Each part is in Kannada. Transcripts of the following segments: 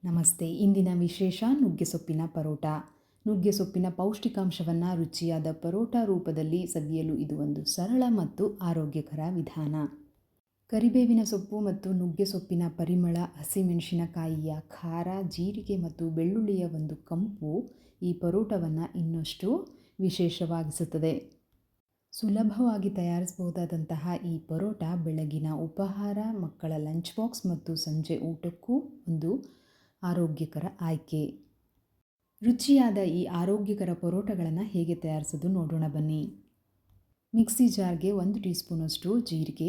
ನಮಸ್ತೆ. ಇಂದಿನ ವಿಶೇಷ ನುಗ್ಗೆ ಸೊಪ್ಪಿನ ಪರೋಟ. ನುಗ್ಗೆ ಸೊಪ್ಪಿನ ಪೌಷ್ಟಿಕಾಂಶವನ್ನು ರುಚಿಯಾದ ಪರೋಟ ರೂಪದಲ್ಲಿ ಸವಿಯಲು ಇದು ಒಂದು ಸರಳ ಮತ್ತು ಆರೋಗ್ಯಕರ ವಿಧಾನ. ಕರಿಬೇವಿನ ಸೊಪ್ಪು ಮತ್ತು ನುಗ್ಗೆ ಸೊಪ್ಪಿನ ಪರಿಮಳ, ಹಸಿಮೆಣಸಿನಕಾಯಿಯ ಖಾರ, ಜೀರಿಗೆ ಮತ್ತು ಬೆಳ್ಳುಳ್ಳಿಯ ಒಂದು ಕಂಪು ಈ ಪರೋಟವನ್ನು ಇನ್ನಷ್ಟು ವಿಶೇಷವಾಗಿಸುತ್ತದೆ. ಸುಲಭವಾಗಿ ತಯಾರಿಸಬಹುದಾದಂತಹ ಈ ಪರೋಟ ಬೆಳಗಿನ ಉಪಹಾರ, ಮಕ್ಕಳ ಲಂಚ್ ಬಾಕ್ಸ್ ಮತ್ತು ಸಂಜೆ ಊಟಕ್ಕೂ ಒಂದು ಆರೋಗ್ಯಕರ ಆಯ್ಕೆ. ರುಚಿಯಾದ ಈ ಆರೋಗ್ಯಕರ ಪರೋಟಗಳನ್ನು ಹೇಗೆ ತಯಾರಿಸೋದು ನೋಡೋಣ ಬನ್ನಿ. ಮಿಕ್ಸಿ ಜಾರ್ಗೆ 1 ಟೀ ಸ್ಪೂನಷ್ಟು ಜೀರಿಗೆ,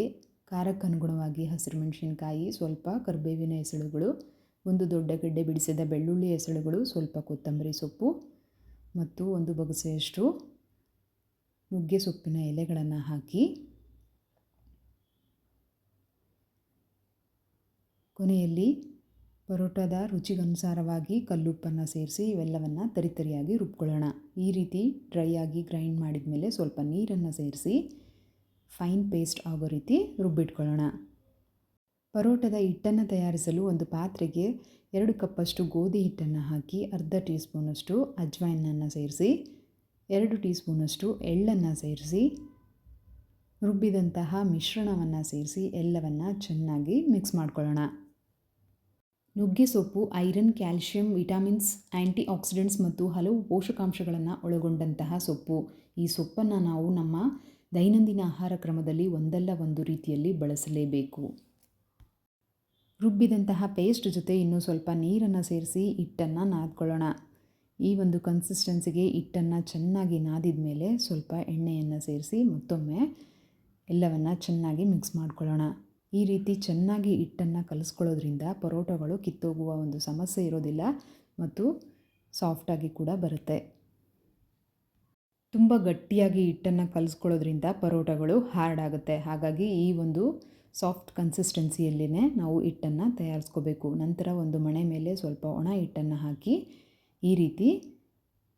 ಖಾರಕ್ಕನುಗುಣವಾಗಿ ಹಸಿರು ಮೆಣಸಿನಕಾಯಿ, ಸ್ವಲ್ಪ ಕರಿಬೇವಿನ ಎಸಳುಗಳು, 1 ದೊಡ್ಡ ಗೆಡ್ಡೆ ಬಿಡಿಸಿದ ಬೆಳ್ಳುಳ್ಳಿ ಎಸಳುಗಳು, ಸ್ವಲ್ಪ ಕೊತ್ತಂಬರಿ ಸೊಪ್ಪು ಮತ್ತು 1 ಬಗಸೆಯಷ್ಟು ನುಗ್ಗೆ ಸೊಪ್ಪಿನ ಎಲೆಗಳನ್ನು ಹಾಕಿ ಕೊನೆಯಲ್ಲಿ ಪರೋಟದ ರುಚಿಗನುಸಾರವಾಗಿ ಕಲ್ಲುಪ್ಪನ್ನು ಸೇರಿಸಿ ಇವೆಲ್ಲವನ್ನು ತರಿತರಿಯಾಗಿ ರುಬ್ಕೊಳ್ಳೋಣ. ಈ ರೀತಿ ಡ್ರೈ ಆಗಿ ಗ್ರೈಂಡ್ ಮಾಡಿದ ಮೇಲೆ ಸ್ವಲ್ಪ ನೀರನ್ನು ಸೇರಿಸಿ ಫೈನ್ ಪೇಸ್ಟ್ ಆಗೋ ರೀತಿ ರುಬ್ಬಿಟ್ಕೊಳ್ಳೋಣ. ಪರೋಟದ ಹಿಟ್ಟನ್ನು ತಯಾರಿಸಲು ಒಂದು ಪಾತ್ರೆಗೆ 2 ಕಪ್ಪಷ್ಟು ಗೋಧಿ ಹಿಟ್ಟನ್ನು ಹಾಕಿ, ಅರ್ಧ ಟೀ ಸ್ಪೂನಷ್ಟು ಅಜ್ವೈನನ್ನು ಸೇರಿಸಿ, 2 ಟೀ ಸ್ಪೂನಷ್ಟು ಎಳ್ಳನ್ನು ಸೇರಿಸಿ, ರುಬ್ಬಿದಂತಹ ಮಿಶ್ರಣವನ್ನು ಸೇರಿಸಿ ಎಲ್ಲವನ್ನು ಚೆನ್ನಾಗಿ ಮಿಕ್ಸ್ ಮಾಡ್ಕೊಳ್ಳೋಣ. ನುಗ್ಗೆ ಸೊಪ್ಪು ಐರನ್, ಕ್ಯಾಲ್ಶಿಯಂ, ವಿಟಮಿನ್ಸ್, ಆ್ಯಂಟಿ ಆಕ್ಸಿಡೆಂಟ್ಸ್ ಮತ್ತು ಹಲವು ಪೋಷಕಾಂಶಗಳನ್ನು ಒಳಗೊಂಡಂತಹ ಸೊಪ್ಪು. ಈ ಸೊಪ್ಪನ್ನು ನಾವು ನಮ್ಮ ದೈನಂದಿನ ಆಹಾರ ಕ್ರಮದಲ್ಲಿ ಒಂದಲ್ಲ ಒಂದು ರೀತಿಯಲ್ಲಿ ಬಳಸಲೇಬೇಕು. ರುಬ್ಬಿದಂತಹ ಪೇಸ್ಟ್ ಜೊತೆ ಇನ್ನೂ ಸ್ವಲ್ಪ ನೀರನ್ನು ಸೇರಿಸಿ ಹಿಟ್ಟನ್ನು ನಾದ್ಕೊಳ್ಳೋಣ. ಈ ಒಂದು ಕನ್ಸಿಸ್ಟೆನ್ಸಿಗೆ ಹಿಟ್ಟನ್ನು ಚೆನ್ನಾಗಿ ನಾದಿದ ಮೇಲೆ ಸ್ವಲ್ಪ ಎಣ್ಣೆಯನ್ನು ಸೇರಿಸಿ ಮತ್ತೊಮ್ಮೆ ಎಲ್ಲವನ್ನು ಚೆನ್ನಾಗಿ ಮಿಕ್ಸ್ ಮಾಡ್ಕೊಳ್ಳೋಣ. ಈ ರೀತಿ ಚೆನ್ನಾಗಿ ಹಿಟ್ಟನ್ನು ಕಲಿಸ್ಕೊಳ್ಳೋದ್ರಿಂದ ಪರೋಟಗಳು ಕಿತ್ತೋಗುವ ಒಂದು ಸಮಸ್ಯೆ ಇರೋದಿಲ್ಲ ಮತ್ತು ಸಾಫ್ಟಾಗಿ ಕೂಡ ಬರುತ್ತೆ. ತುಂಬ ಗಟ್ಟಿಯಾಗಿ ಹಿಟ್ಟನ್ನು ಕಲಿಸ್ಕೊಳ್ಳೋದ್ರಿಂದ ಪರೋಟಗಳು ಹಾರ್ಡ್ ಆಗುತ್ತೆ. ಹಾಗಾಗಿ ಈ ಒಂದು ಸಾಫ್ಟ್ ಕನ್ಸಿಸ್ಟೆನ್ಸಿಯಲ್ಲೇ ನಾವು ಹಿಟ್ಟನ್ನು ತಯಾರಿಸ್ಕೋಬೇಕು. ನಂತರ ಒಂದು ಮಣೆ ಮೇಲೆ ಸ್ವಲ್ಪ ಒಣ ಹಿಟ್ಟನ್ನು ಹಾಕಿ ಈ ರೀತಿ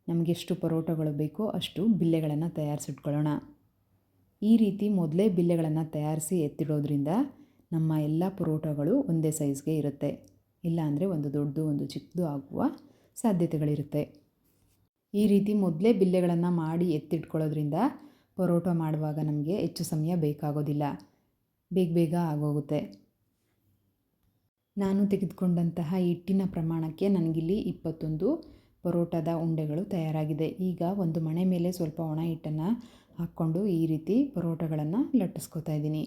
ನಮಗೆಷ್ಟು ಪರೋಟಗಳು ಬೇಕೋ ಅಷ್ಟು ಬಿಲ್ಲೆಗಳನ್ನು ತಯಾರಿಸಿಟ್ಕೊಳ್ಳೋಣ. ಈ ರೀತಿ ಮೊದಲೇ ಬಿಲ್ಲೆಗಳನ್ನು ತಯಾರಿಸಿ ಎತ್ತಿಡೋದ್ರಿಂದ ನಮ್ಮ ಎಲ್ಲ ಪರೋಟಗಳು ಒಂದೇ ಸೈಜ್ಗೆ ಇರುತ್ತೆ. ಇಲ್ಲಾಂದರೆ ಒಂದು ದೊಡ್ಡದು ಒಂದು ಚಿಕ್ಕದು ಆಗುವ ಸಾಧ್ಯತೆಗಳಿರುತ್ತೆ. ಈ ರೀತಿ ಮೊದಲೇ ಬಿಲ್ಲೆಗಳನ್ನು ಮಾಡಿ ಎತ್ತಿಟ್ಕೊಳ್ಳೋದ್ರಿಂದ ಪರೋಟ ಮಾಡುವಾಗ ನಮಗೆ ಹೆಚ್ಚು ಸಮಯ ಬೇಕಾಗೋದಿಲ್ಲ, ಬೇಗ ಆಗೋಗುತ್ತೆ. ನಾನು ತೆಗೆದುಕೊಂಡಂತಹ ಹಿಟ್ಟಿನ ಪ್ರಮಾಣಕ್ಕೆ ನನಗಿಲ್ಲಿ 21 ಪರೋಟದ ಉಂಡೆಗಳು ತಯಾರಾಗಿದೆ. ಈಗ ಒಂದು ಮಣೆ ಮೇಲೆ ಸ್ವಲ್ಪ ಒಣ ಹಿಟ್ಟನ್ನು ಹಾಕ್ಕೊಂಡು ಈ ರೀತಿ ಪರೋಟಗಳನ್ನು ಲಟ್ಟಿಸ್ಕೊತಾ ಇದ್ದೀನಿ.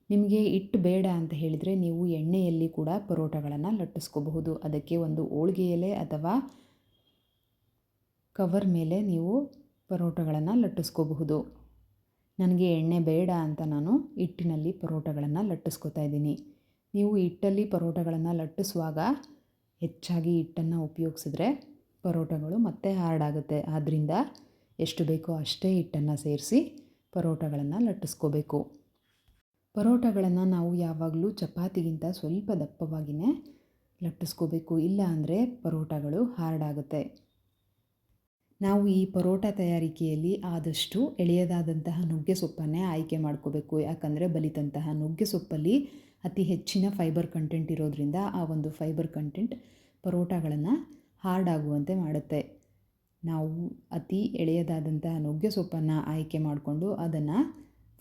ನಿಮಗೆ ಹಿಟ್ಟು ಬೇಡ ಅಂತ ಹೇಳಿದರೆ ನೀವು ಎಣ್ಣೆಯಲ್ಲಿ ಕೂಡ ಪರೋಟಗಳನ್ನು ಲಟ್ಟಿಸ್ಕೋಬಹುದು. ಅದಕ್ಕೆ ಒಂದು ಹೋಳಿಗೆ ಎಲೆ ಅಥವಾ ಕವರ್ ಮೇಲೆ ನೀವು ಪರೋಟಗಳನ್ನು ಲಟ್ಟಿಸ್ಕೋಬಹುದು. ನನಗೆ ಎಣ್ಣೆ ಬೇಡ ಅಂತ ನಾನು ಹಿಟ್ಟಿನಲ್ಲಿ ಪರೋಟಗಳನ್ನು ಲಟ್ಟಿಸ್ಕೋತಾ ಇದ್ದೀನಿ. ನೀವು ಹಿಟ್ಟಲ್ಲಿ ಪರೋಟಗಳನ್ನು ಲಟ್ಟಿಸುವಾಗ ಹೆಚ್ಚಾಗಿ ಹಿಟ್ಟನ್ನು ಉಪಯೋಗಿಸಿದ್ರೆ ಪರೋಟಗಳು ಮತ್ತೆ ಹಾರ್ಡ್ ಆಗುತ್ತೆ. ಆದ್ದರಿಂದ ಎಷ್ಟು ಬೇಕೋ ಅಷ್ಟೇ ಹಿಟ್ಟನ್ನು ಸೇರಿಸಿ ಪರೋಟಗಳನ್ನು ಲಟ್ಟಿಸ್ಕೋಬೇಕು. ಪರೋಟಗಳನ್ನು ನಾವು ಯಾವಾಗಲೂ ಚಪಾತಿಗಿಂತ ಸ್ವಲ್ಪ ದಪ್ಪವಾಗಿಯೇ ಲಟ್ಟಿಸ್ಕೋಬೇಕು, ಇಲ್ಲ ಅಂದರೆ ಪರೋಟಗಳು ಹಾರ್ಡ್ ಆಗುತ್ತೆ. ನಾವು ಈ ಪರೋಟ ತಯಾರಿಕೆಯಲ್ಲಿ ಆದಷ್ಟು ಎಳೆಯದಾದಂತಹ ನುಗ್ಗೆ ಸೊಪ್ಪನ್ನೇ ಆಯ್ಕೆ ಮಾಡ್ಕೋಬೇಕು. ಯಾಕಂದರೆ ಬಲಿತಂತಹ ನುಗ್ಗೆ ಸೊಪ್ಪಲ್ಲಿ ಅತಿ ಹೆಚ್ಚಿನ ಫೈಬರ್ ಕಂಟೆಂಟ್ ಇರೋದ್ರಿಂದ ಆ ಒಂದು ಫೈಬರ್ ಕಂಟೆಂಟ್ ಪರೋಟಗಳನ್ನು ಹಾರ್ಡ್ ಆಗುವಂತೆ ಮಾಡುತ್ತೆ. ನಾವು ಅತಿ ಎಳೆಯದಾದಂತಹ ನುಗ್ಗೆ ಸೊಪ್ಪನ್ನು ಆಯ್ಕೆ ಮಾಡಿಕೊಂಡು ಅದನ್ನು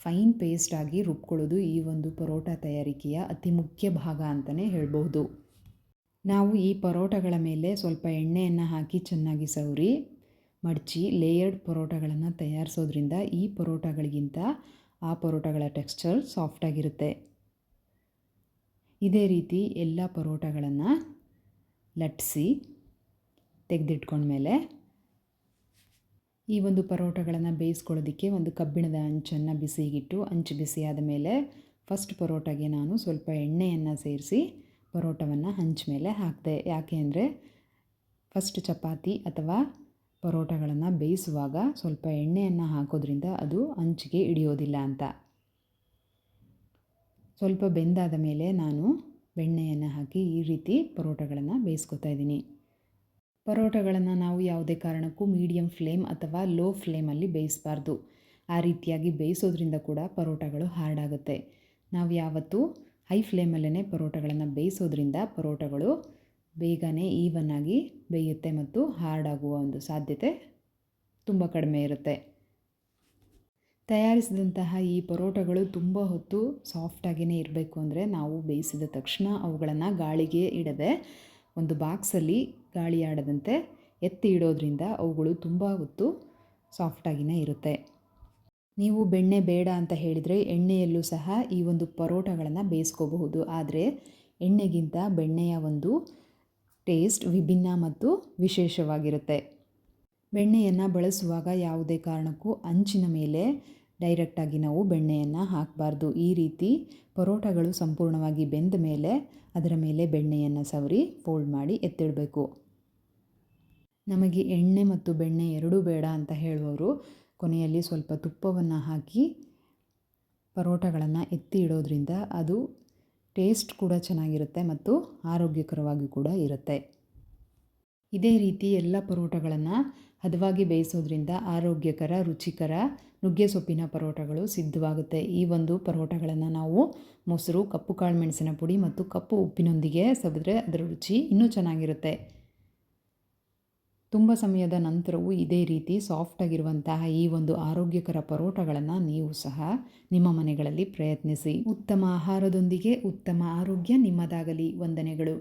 ಫೈನ್ ಪೇಸ್ಟ್ ಆಗಿ ರುಬ್ಕೊಳ್ಳೋದು ಈ ಒಂದು ಪರೋಟ ತಯಾರಿಕೆಯ ಅತಿ ಮುಖ್ಯ ಭಾಗ ಅಂತಲೇ ಹೇಳ್ಬೋದು. ನಾವು ಈ ಪರೋಟಗಳ ಮೇಲೆ ಸ್ವಲ್ಪ ಎಣ್ಣೆಯನ್ನು ಹಾಕಿ ಚೆನ್ನಾಗಿ ಸವರಿ ಮಡಚಿ ಲೇಯರ್ಡ್ ಪರೋಟಗಳನ್ನು ತಯಾರಿಸೋದ್ರಿಂದ ಈ ಪರೋಟಗಳಿಗಿಂತ ಆ ಪರೋಟಗಳ ಟೆಕ್ಸ್ಚರ್ ಸಾಫ್ಟಾಗಿರುತ್ತೆ. ಇದೇ ರೀತಿ ಎಲ್ಲ ಪರೋಟಗಳನ್ನು ಲಟ್ಟಿಸಿ ತೆಗೆದಿಟ್ಕೊಂಡ್ಮೇಲೆ ಈ ಒಂದು ಪರೋಟಗಳನ್ನು ಬೇಯಿಸ್ಕೊಳ್ಳೋದಕ್ಕೆ ಒಂದು ಕಬ್ಬಿಣದ ಹಂಚನ್ನು ಬಿಸಿಗಿಟ್ಟು ಹಂಚು ಬಿಸಿಯಾದ ಮೇಲೆ ಫಸ್ಟ್ ಪರೋಟಗೆ ನಾನು ಸ್ವಲ್ಪ ಎಣ್ಣೆಯನ್ನು ಸೇರಿಸಿ ಪರೋಟವನ್ನು ಹಂಚು ಮೇಲೆ ಹಾಕಿದೆ. ಯಾಕೆ ಅಂದರೆ ಫಸ್ಟ್ ಚಪಾತಿ ಅಥವಾ ಪರೋಟಗಳನ್ನು ಬೇಯಿಸುವಾಗ ಸ್ವಲ್ಪ ಎಣ್ಣೆಯನ್ನು ಹಾಕೋದ್ರಿಂದ ಅದು ಹಂಚಿಗೆ ಹಿಡಿಯೋದಿಲ್ಲ ಅಂತ. ಸ್ವಲ್ಪ ಬೆಂದಾದ ಮೇಲೆ ನಾನು ಬೆಣ್ಣೆಯನ್ನು ಹಾಕಿ ಈ ರೀತಿ ಪರೋಟಗಳನ್ನು ಬೇಯಿಸ್ಕೊತಾ ಇದ್ದೀನಿ. ಪರೋಟಗಳನ್ನು ನಾವು ಯಾವುದೇ ಕಾರಣಕ್ಕೂ ಮೀಡಿಯಮ್ ಫ್ಲೇಮ್ ಅಥವಾ ಲೋ ಫ್ಲೇಮಲ್ಲಿ ಬೇಯಿಸಬಾರ್ದು. ಆ ರೀತಿಯಾಗಿ ಬೇಯಿಸೋದ್ರಿಂದ ಕೂಡ ಪರೋಟಗಳು ಹಾರ್ಡ್ ಆಗುತ್ತೆ. ನಾವು ಯಾವತ್ತೂ ಹೈ ಫ್ಲೇಮಲ್ಲೇ ಪರೋಟಗಳನ್ನು ಬೇಯಿಸೋದ್ರಿಂದ ಪರೋಟಗಳು ಬೇಗನೆ ಈವನ್ನಾಗಿ ಬೇಯುತ್ತೆ ಮತ್ತು ಹಾರ್ಡ್ ಆಗುವ ಒಂದು ಸಾಧ್ಯತೆ ತುಂಬ ಕಡಿಮೆ ಇರುತ್ತೆ. ತಯಾರಿಸಿದಂತಹ ಈ ಪರೋಟಗಳು ತುಂಬ ಹೊತ್ತು ಸಾಫ್ಟಾಗಿಯೇ ಇರಬೇಕು ಅಂದರೆ ನಾವು ಬೇಯಿಸಿದ ತಕ್ಷಣ ಅವುಗಳನ್ನು ಗಾಳಿಗೆ ಇಡದೆ ಒಂದು ಬಾಕ್ಸಲ್ಲಿ ಗಾಳಿ ಆಡದಂತೆ ಎತ್ತಿ ಇಡೋದ್ರಿಂದ ಅವುಗಳು ತುಂಬ ಹೊತ್ತು ಸಾಫ್ಟಾಗಿಯೇ ಇರುತ್ತೆ. ನೀವು ಬೆಣ್ಣೆ ಬೇಡ ಅಂತ ಹೇಳಿದರೆ ಎಣ್ಣೆಯಲ್ಲೂ ಸಹ ಈ ಒಂದು ಪರೋಟಗಳನ್ನು ಬೇಯಿಸ್ಕೋಬಹುದು. ಆದರೆ ಎಣ್ಣೆಗಿಂತ ಬೆಣ್ಣೆಯ ಒಂದು ಟೇಸ್ಟ್ ವಿಭಿನ್ನ ಮತ್ತು ವಿಶೇಷವಾಗಿರುತ್ತೆ. ಬೆಣ್ಣೆಯನ್ನು ಬಳಸುವಾಗ ಯಾವುದೇ ಕಾರಣಕ್ಕೂ ಅಂಚಿನ ಮೇಲೆ ಡೈರೆಕ್ಟಾಗಿ ನಾವು ಬೆಣ್ಣೆಯನ್ನು ಹಾಕಬಾರ್ದು. ಈ ರೀತಿ ಪರೋಟಗಳು ಸಂಪೂರ್ಣವಾಗಿ ಬೆಂದ ಮೇಲೆ ಅದರ ಮೇಲೆ ಬೆಣ್ಣೆಯನ್ನು ಸವರಿ ಫೋಲ್ಡ್ ಮಾಡಿ ಎತ್ತಿಡಬೇಕು. ನಮಗೆ ಎಣ್ಣೆ ಮತ್ತು ಬೆಣ್ಣೆ ಎರಡೂ ಬೇಡ ಅಂತ ಹೇಳುವವರು ಕೊನೆಯಲ್ಲಿ ಸ್ವಲ್ಪ ತುಪ್ಪವನ್ನು ಹಾಕಿ ಪರೋಟಗಳನ್ನು ಎತ್ತಿ ಇಡೋದ್ರಿಂದ ಅದು ಟೇಸ್ಟ್ ಕೂಡ ಚೆನ್ನಾಗಿರುತ್ತೆ ಮತ್ತು ಆರೋಗ್ಯಕರವಾಗಿ ಕೂಡ ಇರುತ್ತೆ. ಇದೇ ರೀತಿ ಎಲ್ಲ ಪರೋಟಗಳನ್ನು ಹದವಾಗಿ ಬೇಯಿಸೋದ್ರಿಂದ ಆರೋಗ್ಯಕರ ರುಚಿಕರ ನುಗ್ಗೆ ಸೊಪ್ಪಿನ ಪರೋಟಗಳು ಸಿದ್ಧವಾಗುತ್ತೆ. ಈ ಒಂದು ಪರೋಟಗಳನ್ನು ನಾವು ಮೊಸರು, ಕಪ್ಪು ಕಾಳು ಮೆಣಸಿನ ಪುಡಿ ಮತ್ತು ಕಪ್ಪು ಉಪ್ಪಿನೊಂದಿಗೆ ಸವಿದ್ರೆ ಅದರ ರುಚಿ ಇನ್ನೂ ಚೆನ್ನಾಗಿರುತ್ತೆ. ತುಂಬ ಸಮಯದ ನಂತರವೂ ಇದೇ ರೀತಿ ಸಾಫ್ಟಾಗಿರುವಂತಹ ಈ ಒಂದು ಆರೋಗ್ಯಕರ ಪರೋಟಗಳನ್ನು ನೀವು ಸಹ ನಿಮ್ಮ ಮನೆಗಳಲ್ಲಿ ಪ್ರಯತ್ನಿಸಿ. ಉತ್ತಮ ಆಹಾರದೊಂದಿಗೆ ಉತ್ತಮ ಆರೋಗ್ಯ ನಿಮ್ಮದಾಗಲಿ. ವಂದನೆಗಳು.